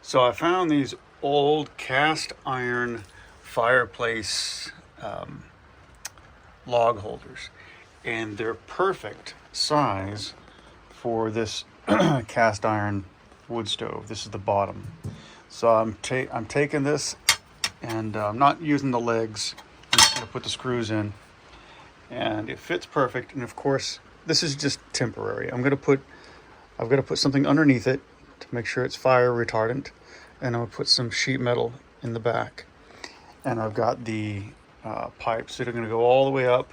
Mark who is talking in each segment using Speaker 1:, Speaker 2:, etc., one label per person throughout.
Speaker 1: So I found these old cast iron fireplace log holders, and they're perfect size for this cast iron wood stove. This is the bottom. So I'm taking this, and I'm not using the legs. I'm just gonna put the screws in, and it fits perfect. And of course, this is just temporary. I've got to put something underneath it to make sure it's fire retardant, and I'm gonna put some sheet metal in the back. And I've got the pipes that are gonna go all the way up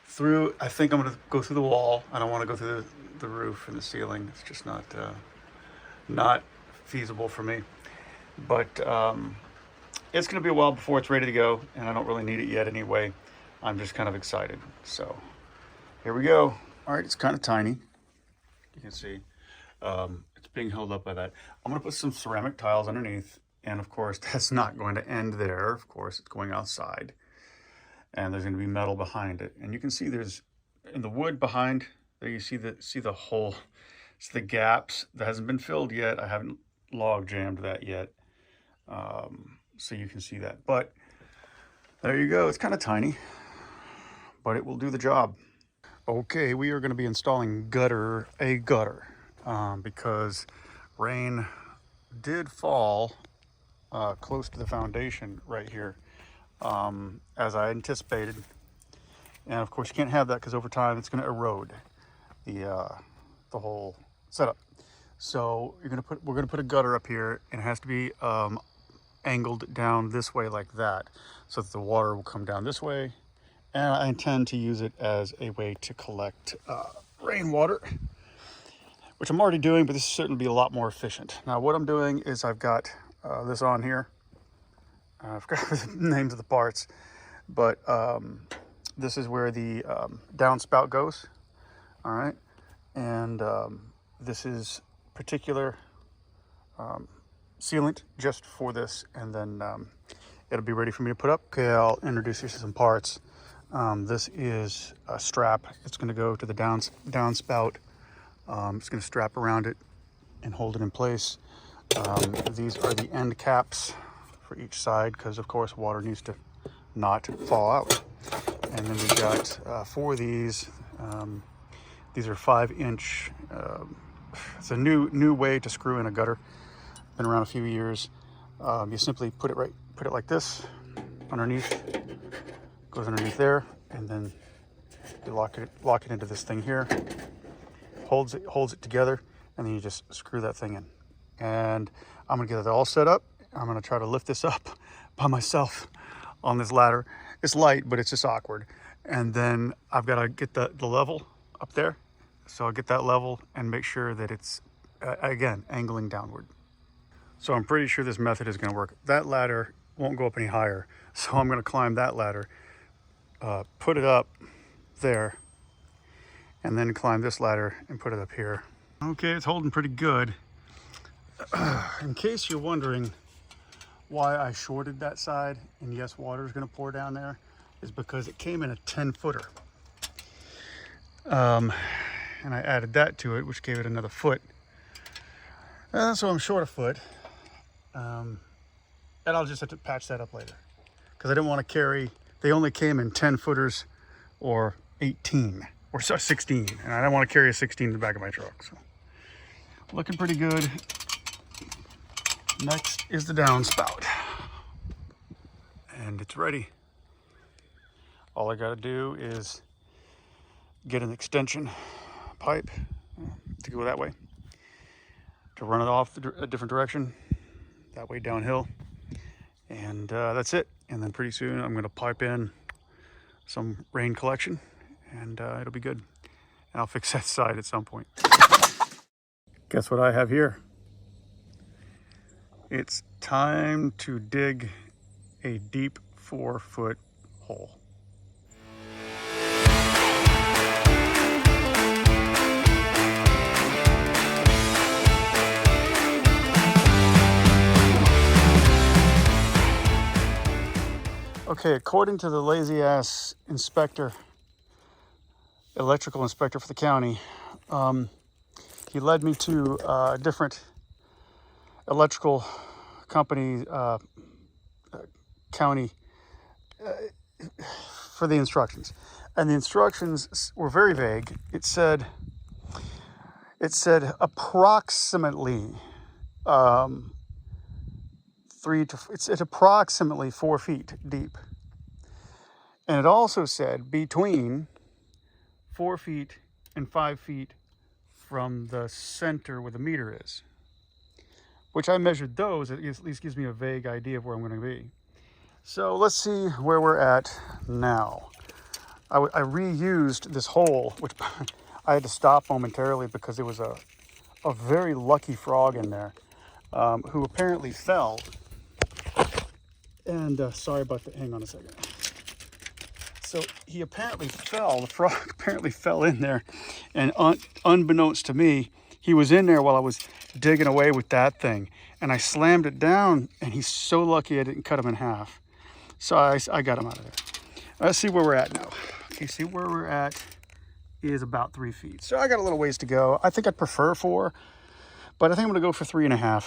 Speaker 1: through. I think I'm gonna go through the wall. I don't want to go through the roof and the ceiling. It's just not feasible for me. But it's gonna be a while before it's ready to go, and I don't really need it yet anyway. I'm just kind of excited. So here we go. All right, it's kind of tiny. You can see it's being held up by that. I'm gonna put some ceramic tiles underneath, and of course that's not going to end there. Of course, it's going outside, and there's going to be metal behind it. And you can see there's in the wood behind there. You see the hole, see the gaps that hasn't been filled yet. I haven't log jammed that yet, so you can see that. But there you go. It's kind of tiny, but it will do the job. Okay, we are going to be installing a gutter, because rain did fall close to the foundation right here, as I anticipated. And of course you can't have that, because over time it's going to erode the whole setup. So we're going to put a gutter up here, and it has to be angled down this way like that, so that the water will come down this way. And I intend to use it as a way to collect rainwater, which I'm already doing, but this is certainly be a lot more efficient. Now what I'm doing is I've got this on here. I forgot the names of the parts, but this is where the downspout goes. All right, and this is particular sealant just for this, and then it'll be ready for me to put up. Okay, I'll introduce you to some parts. This is a strap. It's going to go to the downspout. It's going to strap around it and hold it in place. These are the end caps for each side, because of course water needs to not fall out. And then we've got four of these. These are 5-inch. It's a new way to screw in a gutter. Been around a few years. You simply put it like this underneath. Goes underneath there, and then you lock it into this thing here. Holds it together, and then you just screw that thing in. And I'm gonna get it all set up. I'm gonna try to lift this up by myself on this ladder. It's light, but it's just awkward. And then I've got to get the level up there. So I'll get that level and make sure that it's again angling downward. So I'm pretty sure this method is gonna work. That ladder won't go up any higher, so I'm gonna climb that ladder, put it up there, and then climb this ladder and put it up here. Okay, it's holding pretty good. In case you're wondering why I shorted that side, and yes, water is going to pour down there, is because it came in a 10-footer. And I added that to it, which gave it another foot. So I'm short a foot. And I'll just have to patch that up later, because I didn't want to carry. They only came in 10-footers or 18 or 16, and I don't want to carry a 16 in the back of my truck. So looking pretty good. Next is the downspout, and it's ready. All I got to do is get an extension pipe to go that way, to run it off a different direction, that way downhill, and that's it. And then pretty soon I'm going to pipe in some rain collection, and it'll be good. And I'll fix that side at some point. Guess what I have here? It's time to dig a deep 4-foot hole. Okay, according to the lazy ass inspector, electrical inspector for the county, he led me to a different electrical company county for the instructions, and the instructions were very vague. It said approximately it's approximately 4 feet deep, and it also said between 4 feet and 5 feet from the center where the meter is, which I measured those. It at least gives me a vague idea of where I'm going to be. So let's see where we're at now. I reused this hole, which I had to stop momentarily because there was a very lucky frog in there who apparently fell. And sorry about that, hang on a second. So he apparently fell, the frog apparently fell in there, and unbeknownst to me, he was in there while I was digging away with that thing. And I slammed it down, and he's so lucky I didn't cut him in half. So I got him out of there. Let's see where we're at now. Okay, see where we're at is about 3 feet. So I got a little ways to go. I think I'd prefer 4, but I think I'm gonna go for 3.5.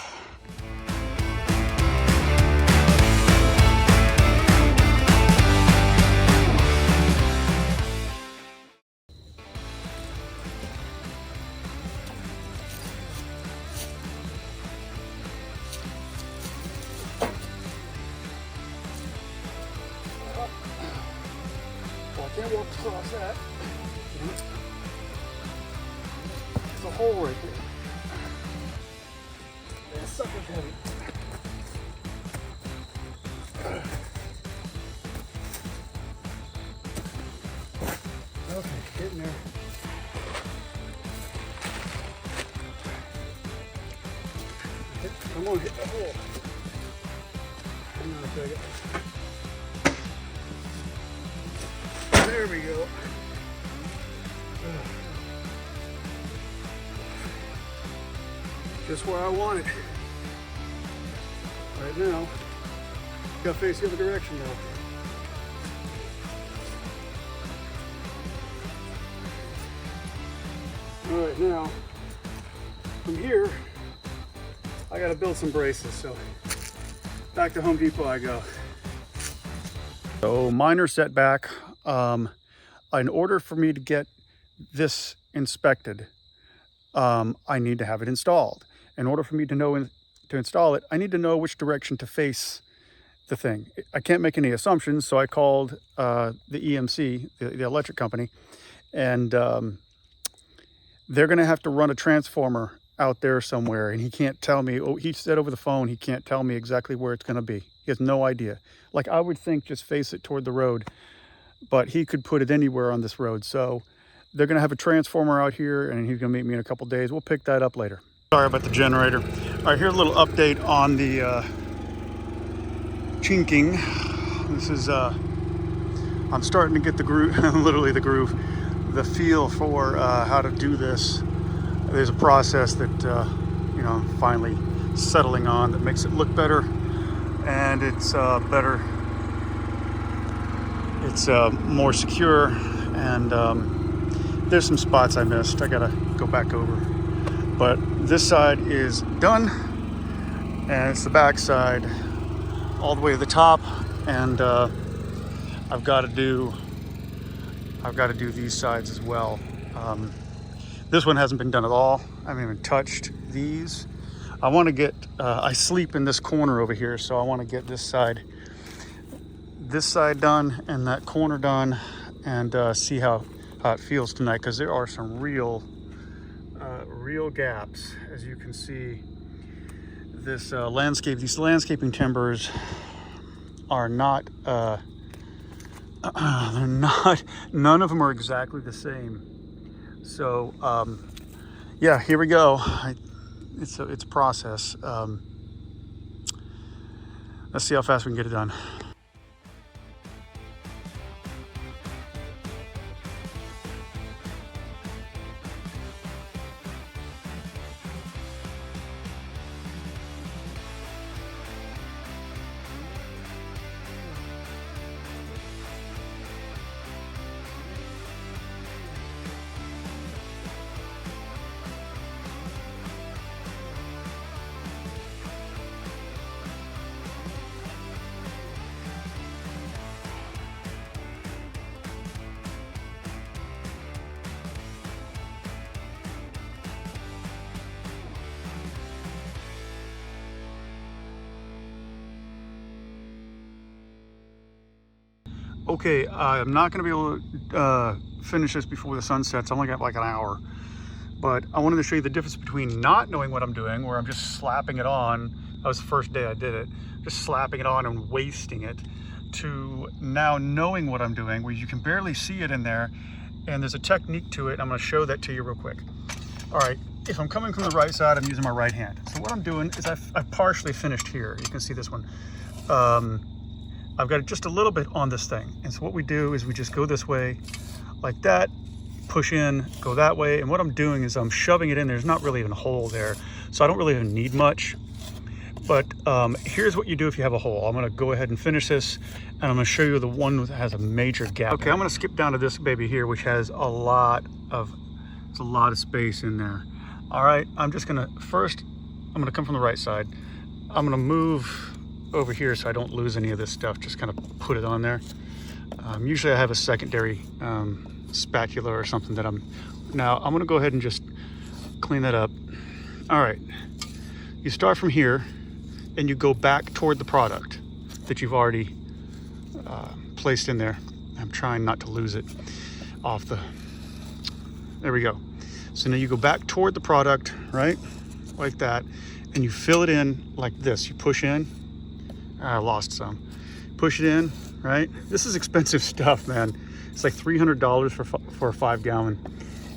Speaker 1: Can't walk across that. There's a hole right there. That sucker's heavy. Okay, getting there. Come on, hit the hole. Hang on a second. There we go. Just where I want it. Right now, gotta face the other direction now. All right, now, from here, I gotta build some braces, so back to Home Depot I go. So minor setback. In order for me to get this inspected, I need to have it installed. In order for me to know to install it, I need to know which direction to face the thing. I can't make any assumptions, so I called the EMC, the electric company, and they're going to have to run a transformer out there somewhere, and he can't tell me. Oh, he said over the phone he can't tell me exactly where it's going to be. He has no idea. Like, I would think just face it toward the road, but he could put it anywhere on this road. So they're going to have a transformer out here, and he's going to meet me in a couple days. We'll pick that up later. Sorry about the generator. All right, here's a little update on the Chinking. This is I'm starting to get the groove, literally the groove, the feel for how to do this. There's a process that you know, I'm finally settling on that makes it look better, and it's better. It's more secure, and there's some spots I missed. I gotta go back over, but this side is done, and it's the back side all the way to the top, and I've got to do these sides as well. This one hasn't been done at all. I haven't even touched these. I want to get I sleep in this corner over here, so I want to get this side done and that corner done, and see how it feels tonight, because there are some real gaps. As you can see, this these landscaping timbers are not they're not, none of them are exactly the same. So yeah, here we go. It's a process. Let's see how fast we can get it done. Okay, I'm not going to be able to finish this before the sun sets. I only got like an hour. But I wanted to show you the difference between not knowing what I'm doing, where I'm just slapping it on. That was the first day I did it. Just slapping it on and wasting it, to now knowing what I'm doing, where you can barely see it in there. And there's a technique to it. I'm going to show that to you real quick. All right, if I'm coming from the right side, I'm using my right hand. So what I'm doing is I've partially finished here. You can see this one. I've got just a little bit on this thing. And so what we do is we just go this way like that, push in, go that way. And what I'm doing is I'm shoving it in. There's not really even a hole there, so I don't really even need much. But here's what you do if you have a hole. I'm gonna go ahead and finish this, and I'm gonna show you the one that has a major gap. Okay, I'm gonna skip down to this baby here, which has a lot of space in there. All right, I'm just gonna, first, I'm gonna come from the right side. I'm gonna move over here so I don't lose any of this stuff, just kind of put it on there. Usually I have a secondary spatula or something that I'm gonna go ahead and just clean that up. All right, you start from here and you go back toward the product that you've already placed in there. I'm trying not to lose it off the, there we go. So now you go back toward the product, right? Like that, and you fill it in like this. You push in, I lost some. Push it in, right? This is expensive stuff, man. It's like $300 for a 5 gallon.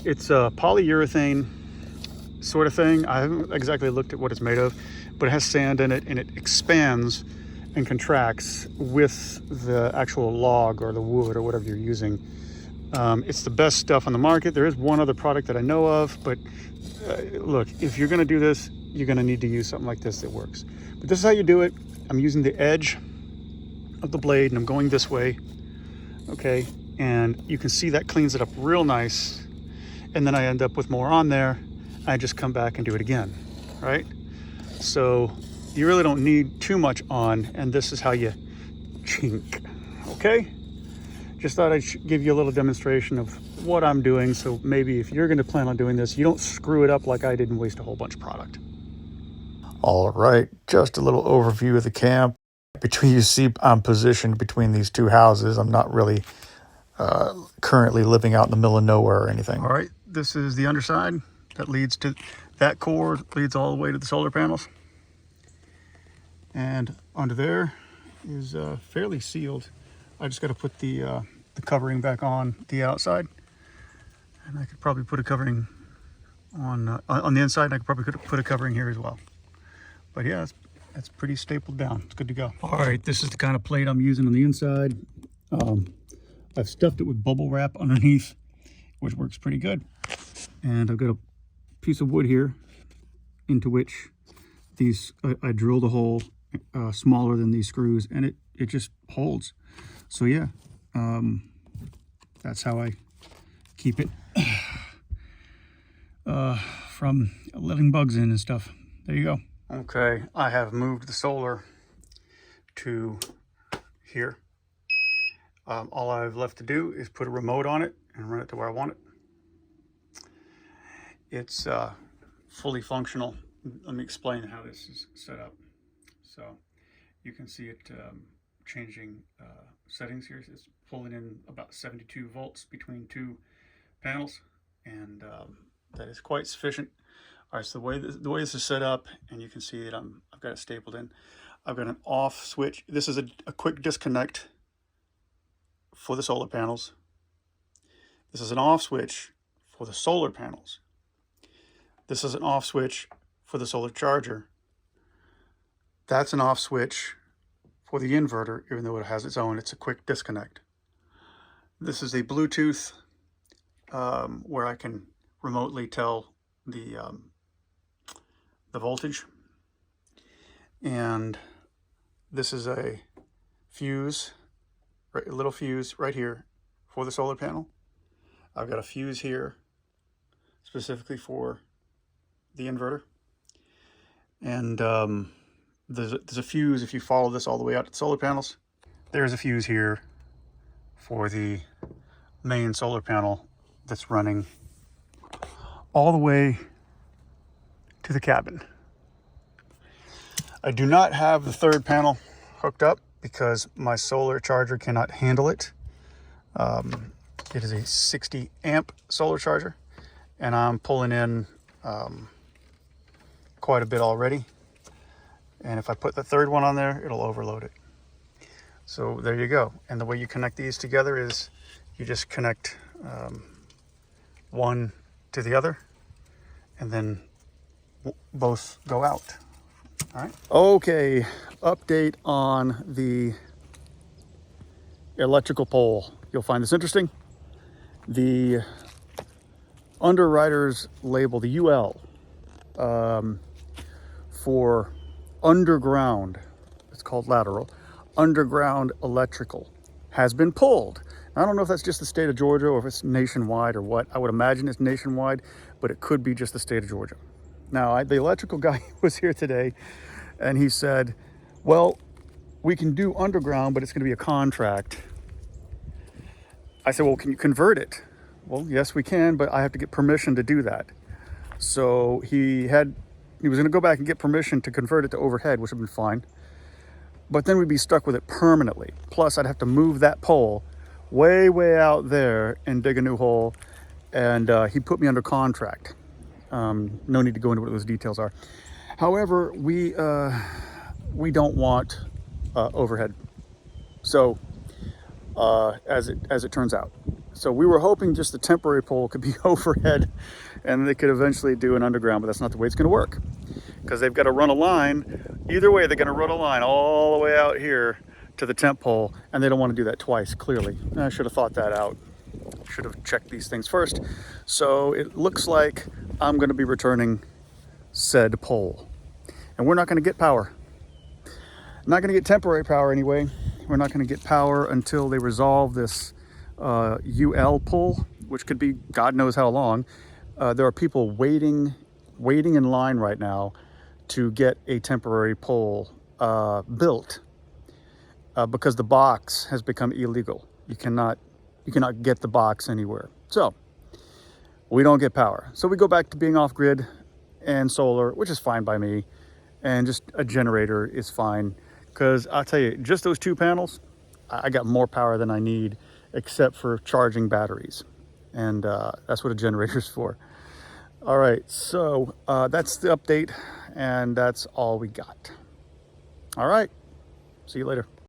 Speaker 1: It's a polyurethane sort of thing. I haven't exactly looked at what it's made of, but it has sand in it, and it expands and contracts with the actual log or the wood or whatever you're using. It's the best stuff on the market. There is one other product that I know of, but look, if you're gonna do this, you're gonna need to use something like this that works. But this is how you do it. I'm using the edge of the blade and I'm going this way, okay? And you can see that cleans it up real nice. And then I end up with more on there. I just come back and do it again, right? So you really don't need too much on, and this is how you chink, okay? Just thought I'd give you a little demonstration of what I'm doing, so maybe if you're gonna plan on doing this, you don't screw it up like I did and waste a whole bunch of product.
Speaker 2: All right, just a little overview of the camp. You see I'm positioned between these two houses. I'm not really currently living out in the middle of nowhere or anything.
Speaker 1: All right, this is the underside that leads to, that cord leads all the way to the solar panels. And under there is fairly sealed. I just got to put the covering back on the outside. And I could probably put a covering on the inside, and I could probably put a covering here as well. But yeah, that's pretty stapled down. It's good to go. All right, this is the kind of plate I'm using on the inside. I've stuffed it with bubble wrap underneath, which works pretty good. And I've got a piece of wood here into which these, I drilled a hole smaller than these screws, and it just holds. So yeah, that's how I keep it from letting bugs in and stuff. There you go. Okay, I have moved the solar to here. All I've left to do is put a remote on it and run it to where I want it. It's fully functional. Let me explain how this is set up. So you can see it changing settings here. It's pulling in about 72 volts between two panels, and that is quite sufficient. All right, so the way this is set up, and you can see that I've got it stapled in. I've got an off switch. This is a quick disconnect for the solar panels. This is an off switch for the solar panels. This is an off switch for the solar charger. That's an off switch for the inverter, even though it has its own. It's a quick disconnect. This is a Bluetooth where I can remotely tell the voltage. And this is a fuse, a little fuse right here for the solar panel. I've got a fuse here specifically for the inverter. And there's a fuse if you follow this all the way out to the solar panels. There's a fuse here for the main solar panel that's running all the way to the cabin. I do not have the third panel hooked up because my solar charger cannot handle it. It is a 60 amp solar charger, and I'm pulling in quite a bit already. And if I put the third one on there, it'll overload it. So there you go. And the way you connect these together is you just connect one to the other, and then both go out. All right. Okay, update on the electrical pole. You'll find this interesting. The underwriter's label, the UL, for underground, it's called lateral, underground electrical, has been pulled. I don't know if that's just the state of Georgia or if it's nationwide or what. I would imagine it's nationwide, but it could be just the state of Georgia. Now, the electrical guy was here today, and he said, well, we can do underground, but it's going to be a contract. I said, well, can you convert it? Well, yes, we can, but I have to get permission to do that. So he was going to go back and get permission to convert it to overhead, which would be fine. But then we'd be stuck with it permanently. Plus, I'd have to move that pole way, way out there and dig a new hole. And he put me under contract. No need to go into what those details are. However, we don't want overhead. So, as it turns out. So we were hoping just the temporary pole could be overhead and they could eventually do an underground, but that's not the way it's going to work, because they've got to run a line. Either way, they're going to run a line all the way out here to the temp pole, and they don't want to do that twice, clearly. I should have thought that out. Should have checked these things first. So it looks like I'm going to be returning said pole, and we're not going to get power. Not going to get temporary power anyway. We're not going to get power until they resolve this UL pull, which could be God knows how long. There are people waiting in line right now to get a temporary pole built because the box has become illegal. You cannot get the box anywhere. So we don't get power. So we go back to being off grid and solar, which is fine by me, and just a generator is fine. Because I'll tell you, just those two panels, I got more power than I need, except for charging batteries. And that's what a generator's for. All right, so that's the update, and that's all we got. All right, see you later.